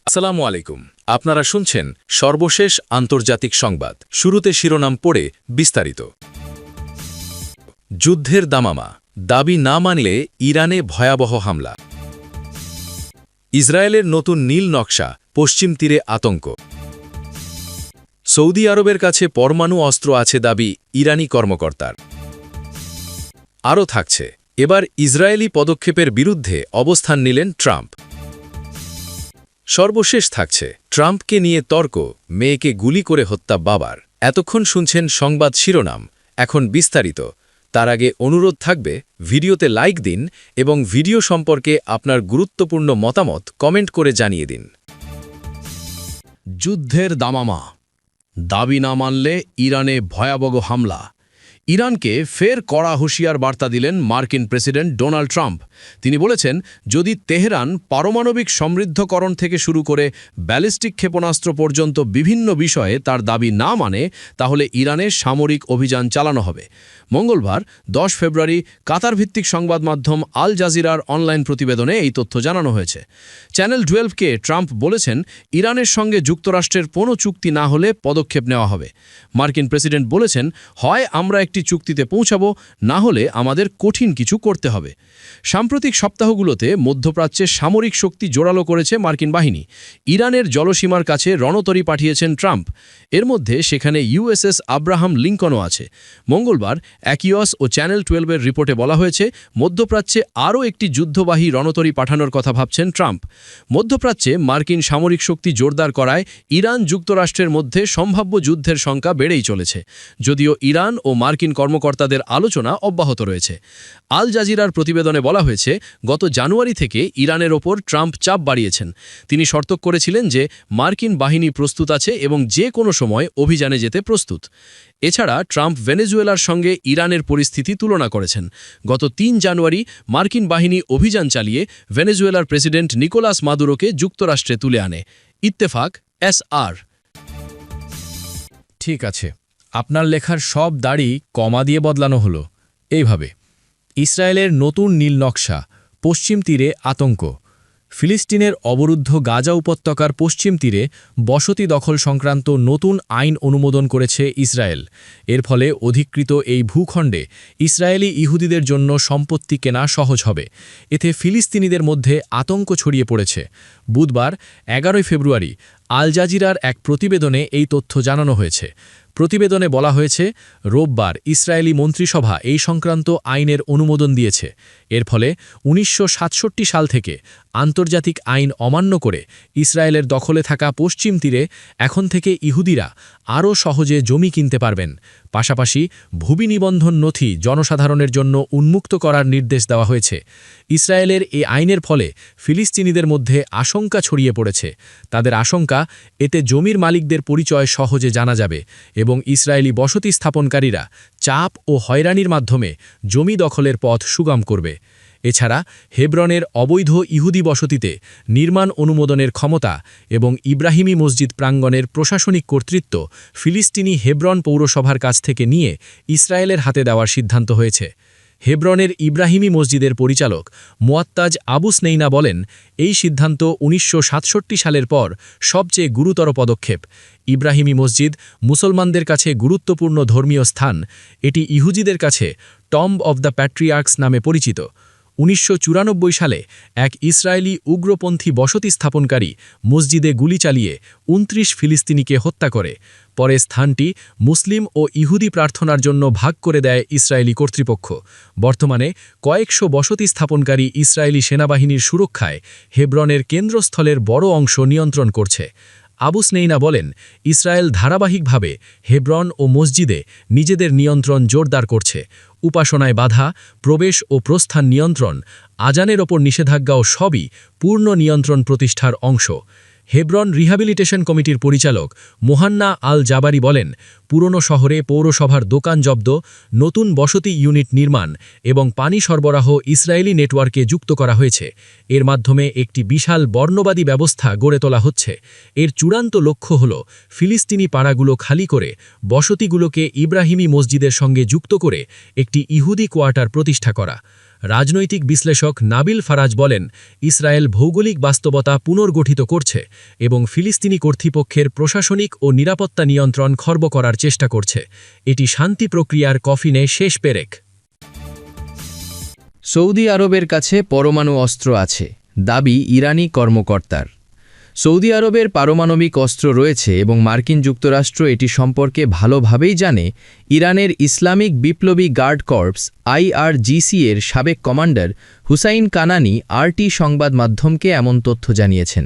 আসসালামু আলাইকুম। আপনারা শুনছেন সর্বশেষ আন্তর্জাতিক সংবাদ। শুরুতে শিরোনাম পড়ে বিস্তারিত। যুদ্ধের দামামা, দাবি না মানলে ইরানে ভয়াবহ হামলা। ইসরায়েলের নতুন নীল নকশা, পশ্চিম তীরে আতঙ্ক। সৌদি আরবের কাছে পরমাণু অস্ত্র আছে দাবি ইরানি কর্মকর্তার। আরও থাকছে, এবার ইসরায়েলি পদক্ষেপের বিরুদ্ধে অবস্থান নিলেন ট্রাম্প। সর্বশেষ থাকছে, ট্রাম্পকে নিয়ে তর্ক, মেয়েকে গুলি করে হত্যা বাবার। এতক্ষণ শুনছেন সংবাদ শিরোনাম, এখন বিস্তারিত। তার আগে অনুরোধ থাকবে, ভিডিওতে লাইক দিন এবং ভিডিও সম্পর্কে আপনার গুরুত্বপূর্ণ মতামত কমেন্ট করে জানিয়ে দিন। যুদ্ধের দামামা, দাবি না মানলে ইরানে ভয়াবহ হামলা। ইরানকে ফের কড়া হুঁশিয়ার বার্তা দিলেন মার্কিন প্রেসিডেন্ট ডোনাল্ড ট্রাম্প। তিনি বলেছেন, যদি তেহরান পারমাণবিক সমৃদ্ধকরণ থেকে শুরু করে ব্যালিস্টিক ক্ষেপণাস্ত্র পর্যন্ত বিভিন্ন বিষয়ে তার দাবি না মানে, তাহলে ইরানে সামরিক অভিযান চালানো হবে। মঙ্গলবার 10 ফেব্রুয়ারি কাতার ভিত্তিক সংবাদ মাধ্যম আল জাজিরার অনলাইন প্রতিবেদনে এই তথ্য জানানো হয়েছে। চ্যানেল 12কে ট্রাম্প বলেছেন, ইরানের সঙ্গে যুক্তরাষ্ট্রের কোনো চুক্তি না হলে পদক্ষেপ নেওয়া হবে। মার্কিন প্রেসিডেন্ট বলেছেন, হয় আমরা একটি চুক্তিতে পৌঁছাবো, না হলে আমাদের কঠিন কিছু করতে হবে। সাম্প্রতিক সপ্তাহগুলোতে মধ্যপ্রাচ্যে সামরিক শক্তি জোরালো করেছে মার্কিন বাহিনী। ইরানের জলসীমার কাছে রণতরী পাঠিয়েছেন ট্রাম্প। এর মধ্যে সেখানে ইউএসএস আব্রাহাম লিঙ্কনও আছে। মঙ্গলবার অ্যাকিওস ও চ্যানেল 12-এর রিপোর্টে বলা হয়েছে, মধ্যপ্রাচ্যে আরও একটি যুদ্ধবাহী রণতরী পাঠানোর কথা ভাবছেন ট্রাম্প। মধ্যপ্রাচ্যে মার্কিন সামরিক শক্তি জোরদার করায় ইরান যুক্তরাষ্ট্রের মধ্যে সম্ভাব্য যুদ্ধের সংখ্যা বেড়েই চলেছে, যদিও ইরান ও মার্কিন কর্মকর্তাদের আলোচনা অব্যাহত রয়েছে। আল জাজিরার প্রতিবেদনে বলা হয়েছে, গত জানুয়ারি থেকে ইরানের ওপর ট্রাম্প চাপ বাড়িয়েছেন। তিনি শর্ত করেছিলেন যে মার্কিন বাহিনী প্রস্তুত আছে এবং যে কোনো সময় অভিযানে যেতে প্রস্তুত। এছাড়া ট্রাম্প ভেনেজুয়েলার সঙ্গে ইরানের পরিস্থিতি তুলনা করেছেন। গত 3 জানুয়ারি মার্কিন বাহিনী অভিযান চালিয়ে ভেনেজুয়েলার প্রেসিডেন্ট নিকোলাস মাদুরোকে যুক্তরাষ্ট্রে তুলে আনে। ইত্তেফাক SR। ঠিক আছে, আপনার লেখার সব দাড়ি কমা দিয়ে বদলানো হলো। এইভাবে, ইসরায়েলের নতুন নীল নকশা, পশ্চিম তীরে আতঙ্ক। ফিলিস্তিনের অবরুদ্ধ গাজা উপত্যকার পশ্চিম তীরে বসতি দখল সংক্রান্ত নতুন আইন অনুমোদন করেছে ইসরায়েল। এর ফলে অধিকৃত এই ভূখণ্ডে ইসরায়েলি ইহুদিদের জন্য সম্পত্তি কেনা সহজ হবে। এতে ফিলিস্তিনিদের মধ্যে আতঙ্ক ছড়িয়ে পড়েছে। বুধবার 11 ফেব্রুয়ারি আল জাজিরার এক প্রতিবেদনে এই তথ্য জানানো হয়েছে। প্রতিবেদনে বলা হয়েছে, রোববার ইসরায়েলি মন্ত্রিসভা এই সংক্রান্ত আইনের অনুমোদন দিয়েছে। এর ফলে 1967 সাল থেকে আন্তর্জাতিক আইন অমান্য করে ইসরায়েলের দখলে থাকা পশ্চিম তীরে এখন থেকে ইহুদিরা আরও সহজে জমি কিনতে পারবেন। পাশাপাশি ভূমি নিবন্ধন নথি জনসাধারণের জন্য উন্মুক্ত করার নির্দেশ দেওয়া হয়েছে। ইসরায়েলের এই আইনের ফলে ফিলিস্তিনিদের মধ্যে আশঙ্কা ছড়িয়ে পড়েছে। তাদের আশঙ্কা, এতে জমির মালিকদের পরিচয় সহজে জানা যাবে এবং ইসরায়েলি বসতি স্থাপনকারীরা চাপ ও হয়রানির মাধ্যমে জমি দখলের পথ সুগম করবে। এছাড়া হেব্রনের অবৈধ ইহুদি বসতিতে নির্মাণ অনুমোদনের ক্ষমতা এবং ইব্রাহিমি মসজিদ প্রাঙ্গণের প্রশাসনিক কর্তৃত্ব ফিলিস্তিনি হেব্রন পৌরসভার কাছ থেকে নিয়ে ইসরায়েলের হাতে দেওয়ার সিদ্ধান্ত হয়েছে। হেব্রনের ইব্রাহিমি মসজিদের পরিচালক মুয়াত্তাজ আবু স্নেইনা বলেন, এই সিদ্ধান্ত 1967 সালের পর সবচেয়ে গুরুতর পদক্ষেপ। ইব্রাহিমি মসজিদ মুসলমানদের কাছে গুরুত্বপূর্ণ ধর্মীয় স্থান। এটি ইহুদিদের কাছে টম্ব অব দ্য প্যাট্রিয়ার্কস নামে পরিচিত। 1994 সালে এক ইসরায়েলি উগ্রপন্থী বসতি স্থাপনকারী মসজিদে গুলি চালিয়ে 29 ফিলিস্তিনিকে হত্যা করে। পরে স্থানটি মুসলিম ও ইহুদি প্রার্থনার জন্য ভাগ করে দেয় ইসরায়েলি কর্তৃপক্ষ। বর্তমানে কয়েকশো বসতি স্থাপনকারী ইসরায়েলি সেনাবাহিনীর সুরক্ষায় হেব্রনের কেন্দ্রস্থলের বড় অংশ নিয়ন্ত্রণ করছে। আবু স্নেইনা বলেন, ইসরায়েল ধারাবাহিকভাবে হেব্রন ও মসজিদে নিজেদের নিয়ন্ত্রণ জোরদার করছে। উপাসনায় বাধা, প্রবেশ ও প্রস্থান নিয়ন্ত্রণ, আজানের ওপর নিষেধাজ্ঞাও সবই পূর্ণ নিয়ন্ত্রণ প্রতিষ্ঠার অংশ। হেব্রন রিহ্যাবিলিটেশন কমিটির পরিচালক মোহান্না আল জাবারি বলেন, পুরনো শহরে পৌরসভার দোকান জব্দ, নতুন বসতি ইউনিট নির্মাণ এবং পানি সরবরাহ ইসরায়েলি নেটওয়ার্কে যুক্ত করা হয়েছে। এর মাধ্যমে একটি বিশাল বর্ণবাদী ব্যবস্থা গড়ে তোলা হচ্ছে। এর চূড়ান্ত লক্ষ্য হল ফিলিস্তিনি পাড়াগুলো খালি করে বসতিগুলোকে ইব্রাহিমি মসজিদের সঙ্গে যুক্ত করে একটি ইহুদি কোয়ার্টার প্রতিষ্ঠা করা। রাজনৈতিক বিশ্লেষক নাবিল ফারাজ বলেন, ইসরায়েল ভৌগোলিক বাস্তবতা পুনর্গঠিত করছে এবং ফিলিস্তিনি কর্তৃপক্ষের প্রশাসনিক ও নিরাপত্তা নিয়ন্ত্রণ খর্ব করার চেষ্টা করছে। এটি শান্তি প্রক্রিয়ার কফিনে শেষ পেরেক। সৌদি আরবের কাছে পরমাণু অস্ত্র আছে, দাবি ইরানি কর্মকর্তার। সৌদি আরবের পারমাণবিক অস্ত্র রয়েছে এবং মার্কিন যুক্তরাষ্ট্র এটি সম্পর্কে ভালোভাবেই জানে। ইরানের ইসলামিক বিপ্লবী গার্ড কর্পস IRGC এর সাবেক কমান্ডার হুসাইন কানানি RT সংবাদ মাধ্যমকে এমন তথ্য জানিয়েছেন।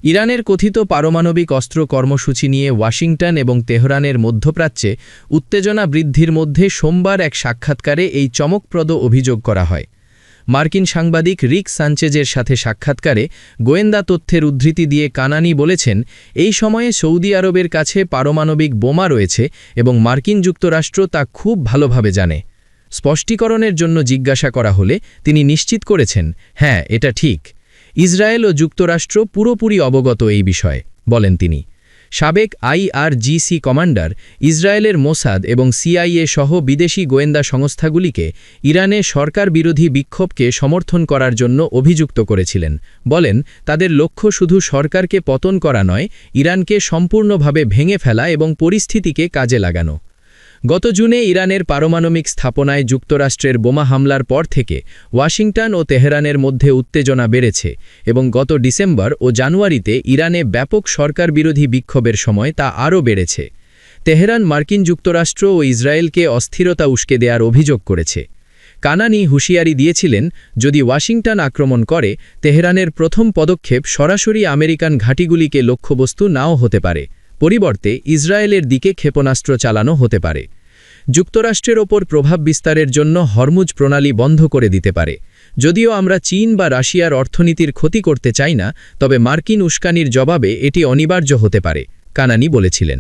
ইরানের কথিত পারমাণবিক অস্ত্র কর্মসূচি নিয়ে ওয়াশিংটন এবং তেহরানের মধ্যপ্রাচ্যে উত্তেজনা বৃদ্ধির মধ্যে সোমবার এক সাক্ষাৎকারে এই চমকপ্রদ অভিযোগ করা হয়। মার্কিন সাংবাদিক রিক সানচেজের সাথে সাক্ষাৎকারে গোয়েন্দা তথ্যের উদ্ধৃতি দিয়ে কানানি বলেছেন, এই সময়ে সৌদি আরবের কাছে পারমাণবিক বোমা রয়েছে এবং মার্কিন যুক্তরাষ্ট্র তা খুব ভালোভাবে জানে। স্পষ্টীকরণের জন্য জিজ্ঞাসা করা হলে তিনি নিশ্চিত করেছেন, হ্যাঁ, এটা ঠিক। ইসরায়েল ও যুক্তরাষ্ট্র পুরোপুরি অবগত এই বিষয়ে, বলেন তিনি। সাবেক IRGC কমান্ডার ইসরায়েলের মোসাদ এবং CIA সহ বিদেশি গোয়েন্দা সংস্থাগুলিকে ইরানে সরকার বিরোধী বিক্ষোভকে সমর্থন করার জন্য অভিযুক্ত করেছিলেন। বলেন, তাদের লক্ষ্য শুধু সরকারকে পতন করা নয়, ইরানকে সম্পূর্ণভাবে ভেঙে ফেলা এবং পরিস্থিতিকে কাজে লাগানো। গত জুনে ইরানের পারমাণবিক স্থাপনায় যুক্তরাষ্ট্রের বোমা হামলার পর থেকে ওয়াশিংটন ও তেহরানের মধ্যে উত্তেজনা বেড়েছে এবং গত ডিসেম্বর ও জানুয়ারিতে ইরানে ব্যাপক সরকার বিরোধী বিক্ষোভের সময় তা আরও বেড়েছে। তেহরান মার্কিন যুক্তরাষ্ট্র ও ইসরায়েলকে অস্থিরতা উস্কে দেওয়ার অভিযোগ করেছে। কানানি হুঁশিয়ারি দিয়েছিলেন, যদি ওয়াশিংটন আক্রমণ করে, তেহরানের প্রথম পদক্ষেপ সরাসরি আমেরিকান ঘাঁটিগুলিকে লক্ষ্যবস্তু নাও হতে পারে, পরিবর্তে ইসরায়েলের দিকে ক্ষেপণাস্ত্র চালানো হতে পারে। যুক্তরাষ্ট্রের ওপর প্রভাব বিস্তারের জন্য হরমুজ প্রণালী বন্ধ করে দিতে পারে। যদিও আমরা চীন বা রাশিয়ার অর্থনীতির ক্ষতি করতে চাই না, তবে মার্কিন উস্কানির জবাবে এটি অনিবার্য হতে পারে, কানানি বলেছিলেন।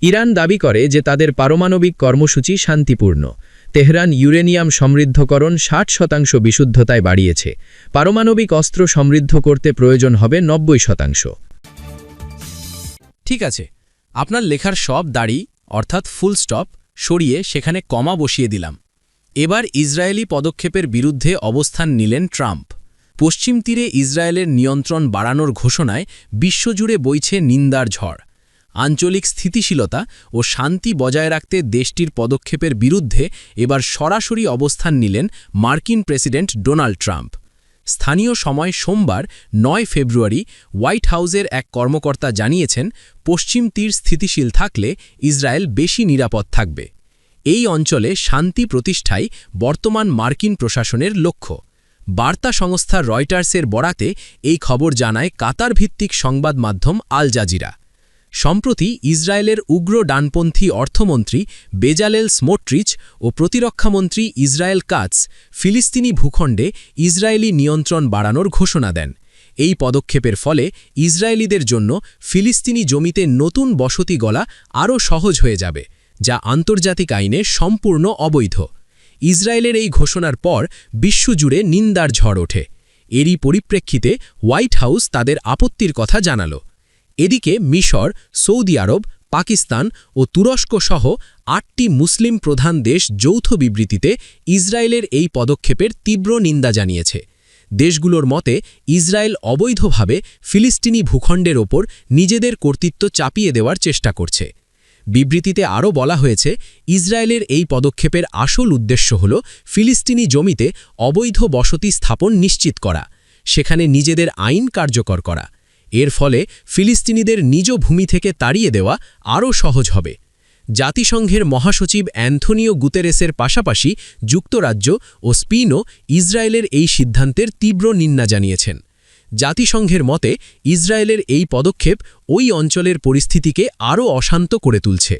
ইরান দাবি করে যে তাদের পারমাণবিক কর্মসূচি শান্তিপূর্ণ। তেহরান ইউরেনিয়াম সমৃদ্ধকরণ 60% বিশুদ্ধতায় বাড়িয়েছে। পারমাণবিক অস্ত্র সমৃদ্ধ করতে প্রয়োজন হবে 90%। ঠিক আছে, আপনার লেখার সব দাড়ি অর্থাৎ ফুল স্টপ সরিয়ে সেখানে কমা বসিয়ে দিলাম। এবার ইসরায়েলি পদক্ষেপের বিরুদ্ধে অবস্থান নিলেন ট্রাম্প। পশ্চিম তীরে ইসরায়েলের নিয়ন্ত্রণ বাড়ানোর ঘোষণায় বিশ্বজুড়ে বইছে নিন্দার ঝড়। আঞ্চলিক স্থিতিশীলতা ও শান্তি বজায় রাখতে দেশটির পদক্ষেপের বিরুদ্ধে এবার সরাসরি অবস্থান নিলেন মার্কিন প্রেসিডেন্ট ডোনাল্ড ট্রাম্প। স্থানীয় সময় সোমবার 9 ফেব্রুয়ারি হোয়াইট হাউসের এক কর্মকর্তা জানিয়েছেন, পশ্চিম তীর স্থিতিশীল থাকলে ইসরায়েল বেশি নিরাপদ থাকবে। এই অঞ্চলে শান্তি প্রতিষ্ঠাই বর্তমান মার্কিন প্রশাসনের লক্ষ্য। বার্তা সংস্থা রয়টার্সের বরাতে এই খবর জানায় কাতার ভিত্তিক সংবাদ মাধ্যম আল জাজিরা। সম্প্রতি ইসরায়েলের উগ্র ডানপন্থী অর্থমন্ত্রী বেজালেল স্মোট্রিচ ও প্রতিরক্ষামন্ত্রী ইসরায়েল কাটস ফিলিস্তিনি ভূখণ্ডে ইসরায়েলি নিয়ন্ত্রণ বাড়ানোর ঘোষণা দেন। এই পদক্ষেপের ফলে ইসরায়েলিদের জন্য ফিলিস্তিনি জমিতে নতুন বসতি গড়া আরও সহজ হয়ে যাবে, যা আন্তর্জাতিক আইনে সম্পূর্ণ অবৈধ। ইসরায়েলের এই ঘোষণার পর বিশ্বজুড়ে নিন্দার ঝড় ওঠে। এরই পরিপ্রেক্ষিতে হোয়াইট হাউস তাদের আপত্তির কথা জানাল। এদিকে মিশর, সৌদি আরব, পাকিস্তান ও তুরস্ক সহ 8টি মুসলিম প্রধান দেশ যৌথ বিবৃতিতে ইসরায়েলের এই পদক্ষেপের তীব্র নিন্দা জানিয়েছে। দেশগুলোর মতে ইসরায়েল অবৈধভাবে ফিলিস্তিনি ভূখণ্ডের ওপর নিজেদের কর্তৃত্ব চাপিয়ে দেওয়ার চেষ্টা করছে। বিবৃতিতে আরও বলা হয়েছে, ইসরায়েলের এই পদক্ষেপের আসল উদ্দেশ্য হল ফিলিস্তিনি জমিতে অবৈধ বসতি স্থাপন নিশ্চিত করা, সেখানে নিজেদের আইন কার্যকর করা। এর ফলে ফিলিস্তিনিদের নিজ ভূমি থেকে তাড়িয়ে দেওয়া আরও সহজ হবে। জাতিসংঘের মহাসচিব অ্যান্থনিও গুতেরেসের পাশাপাশি যুক্তরাজ্য ও স্পেনও ইসরায়েলের এই সিদ্ধান্তের তীব্র নিন্দা জানিয়েছেন। জাতিসংঘের মতে ইসরায়েলের এই পদক্ষেপ ওই অঞ্চলের পরিস্থিতিকে আরও অশান্ত করে তুলছে।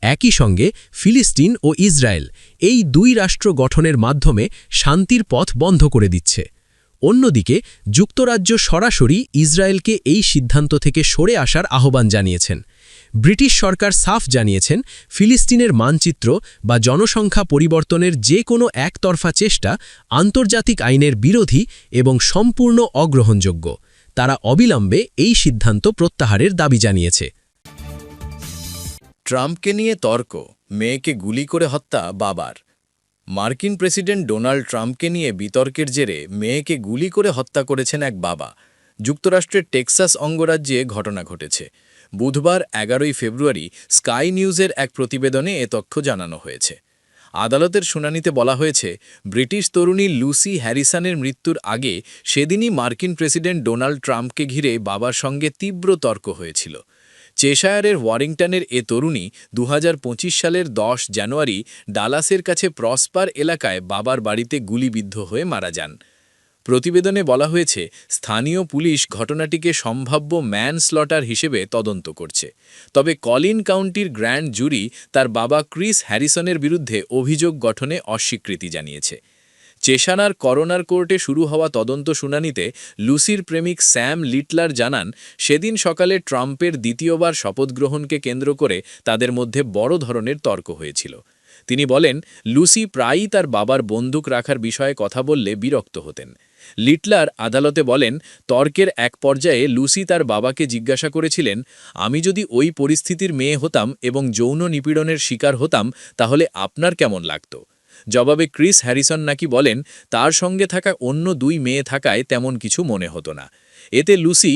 একই সঙ্গে ফিলিস্তিন ও ইসরায়েল এই দুই রাষ্ট্র গঠনের মাধ্যমে শান্তির পথ বন্ধ করে দিচ্ছে। অন্যদিকে যুক্তরাজ্য সরাসরি ইসরায়েলকে এই সিদ্ধান্ত থেকে সরে আসার আহ্বান জানিয়েছেন। ব্রিটিশ সরকার সাফ জানিয়েছেন, ফিলিস্তিনের মানচিত্র বা জনসংখ্যা পরিবর্তনের যে কোনো একতরফা চেষ্টা আন্তর্জাতিক আইনের বিরোধী এবং সম্পূর্ণ অগ্রহণযোগ্য। তারা অবিলম্বে এই সিদ্ধান্ত প্রত্যাহারের দাবি জানিয়েছে। ট্রাম্পকে নিয়ে তর্ক, মেয়েকে গুলি করে হত্যা বাবার। মার্কিন প্রেসিডেন্ট ডোনাল্ড ট্রাম্পকে নিয়ে বিতর্কের জেরে মেয়েকে গুলি করে হত্যা করেছেন এক বাবা। যুক্তরাষ্ট্রের টেক্সাস অঙ্গরাজ্যে ঘটনা ঘটেছে। বুধবার 11 ফেব্রুয়ারি স্কাই নিউজের এক প্রতিবেদনে এ তথ্য জানানো হয়েছে। আদালতের শুনানিতে বলা হয়েছে, ব্রিটিশ তরুণী লুসি হ্যারিসনের মৃত্যুর আগে সেদিনই মার্কিন প্রেসিডেন্ট ডোনাল্ড ট্রাম্পকে ঘিরে বাবার সঙ্গে তীব্র তর্ক হয়েছিল। চেশায়ারের ওয়ারিংটনের এ তরুণী 2025 সালের 10 জানুয়ারি ডালাসের কাছে প্রসপার এলাকায় বাবার বাড়িতে গুলিবিদ্ধ হয়ে মারা যান। প্রতিবেদনে বলা হয়েছে, স্থানীয় পুলিশ ঘটনাটিকে সম্ভাব্য ম্যানস্লটার হিসেবে তদন্ত করছে। তবে কলিন কাউন্টির গ্র্যান্ড জুরি তার বাবা ক্রিস হ্যারিসনের বিরুদ্ধে অভিযোগ গঠনে অস্বীকৃতি জানিয়েছে। চেশানার করোনার কোর্টে শুরু হওয়া তদন্ত শুনানিতে লুসির প্রেমিক স্যাম লিটলার জানান, সেদিন সকালে ট্রাম্পের দ্বিতীয়বার শপথগ্রহণকে কেন্দ্র করে তাদের মধ্যে বড় ধরনের তর্ক হয়েছিল। তিনি বলেন, লুসি প্রায়ই তার বাবার বন্দুক রাখার বিষয়ে কথা বললে বিরক্ত হতেন। লিটলার আদালতে বলেন, তর্কের এক পর্যায়ে লুসি তার বাবাকে জিজ্ঞাসা করেছিলেন, আমি যদি ওই পরিস্থিতির মেয়ে হতাম এবং যৌন নিপীড়নের শিকার হতাম তাহলে আপনার কেমন লাগত? জবাবে ক্রিস হ্যারিসন নাকি বলেন, তার সঙ্গে থাকা অন্য 2 মেয়ে থাকায় তেমন কিছু মনে হতো না। এতে লুসি